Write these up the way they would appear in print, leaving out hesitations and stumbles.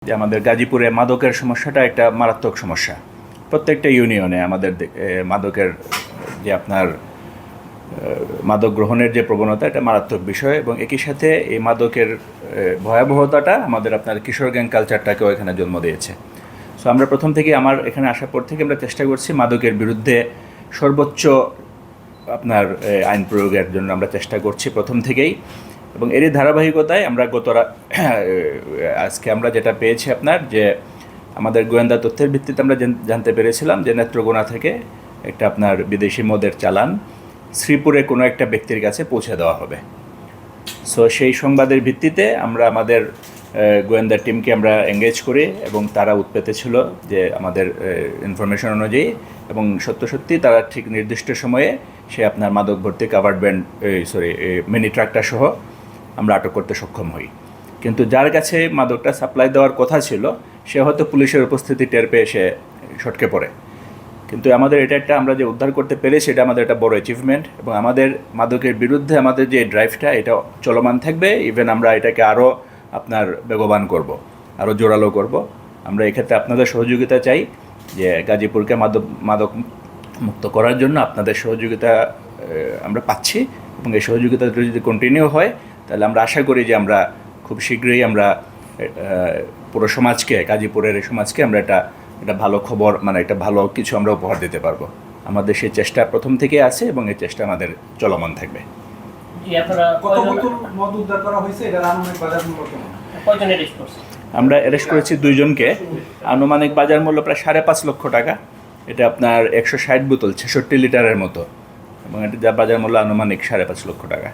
যে আমাদের গাজীপুরে মাদকের সমস্যাটা একটা মারাত্মক সমস্যা। প্রত্যেকটা ইউনিয়নে আমাদের মাদকের যে আপনার মাদক গ্রহণের যে প্রবণতা, এটা মারাত্মক বিষয়। এবং একই সাথে এই মাদকের ভয়াবহতাটা আমাদের আপনার কিশোর গ্যাং কালচারটাকেও এখানে জন্ম দিয়েছে। সো আমরা প্রথম থেকে আমার এখানে আসার পর থেকে আমরা চেষ্টা করছি মাদকের বিরুদ্ধে সর্বোচ্চ আপনার আইন প্রয়োগের জন্য আমরা চেষ্টা করছি প্রথম থেকেই। এবং এরই ধারাবাহিকতায় আমরা আজকে আমরা যেটা পেয়েছি আপনার যে আমাদের গোয়েন্দা তথ্যের ভিত্তিতে আমরা জানতে পেরেছিলাম যে নেত্রকোনা থেকে একটা আপনার বিদেশি মদের চালান শ্রীপুরে কোনো একটা ব্যক্তির কাছে পৌঁছে দেওয়া হবে। সো সেই সংবাদের ভিত্তিতে আমরা আমাদের গোয়েন্দা টিমকে আমরা এঙ্গেজ করি এবং তারা উৎপেতে ছিল যে আমাদের ইনফরমেশন অনুযায়ী, এবং সত্যি তারা ঠিক নির্দিষ্ট সময়ে সে আপনার মাদক ভর্তি কাভার্ড ভ্যান মিনি ট্রাকটা সহ আমরা আটক করতে সক্ষম হই। কিন্তু যার কাছে মাদকটা সাপ্লাই দেওয়ার কথা ছিল সে হয়তো পুলিশের উপস্থিতি টের পেয়ে সে সটকে পড়ে। কিন্তু আমাদের এটা একটা আমরা যে উদ্ধার করতে পেরেছি এটা আমাদের একটা বড় অ্যাচিভমেন্ট। এবং আমাদের মাদকের বিরুদ্ধে আমাদের যে ড্রাইভটা এটা চলমান থাকবে। ইভেন আমরা এটাকে আরও আপনার বেগবান করব, আরও জোরালো করব। আমরা এক্ষেত্রে আপনাদের সহযোগিতা চাই যে গাজীপুরকে মাদক মুক্ত করার জন্য আপনাদের সহযোগিতা আমরা পাচ্ছি, এবং এই সহযোগিতা যদি কন্টিনিউ হয় তাহলে আমরা আশা করি যে আমরা খুব শীঘ্রই আমরা পুরো সমাজকে, গাজীপুরের এই সমাজকে আমরা এটা ভালো খবর, মানে একটা ভালো কিছু আমরা উপহার দিতে পারবো। আমাদের সেই চেষ্টা প্রথম থেকে আছে এবং এই চেষ্টা আমাদের চলমান থাকবে। আমরা অ্যারেস্ট করেছি 2 জনকে। আনুমানিক বাজার মূল্য প্রায় 5.5 লক্ষ টাকা। এটা আপনার 160 বোতল 66 লিটারের মতো, এবং এটা যা বাজার মূল্য আনুমানিক 5.5 লক্ষ টাকা।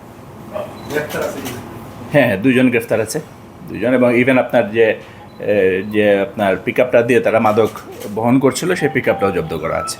হ্যাঁ, 2 জন গ্রেফতার আছে, 2 জন। এবং ইভেন আপনার যে আপনার পিকআপটা দিয়ে তারা মাদক বহন করছিল সেই পিকআপটাও জব্দ করা আছে।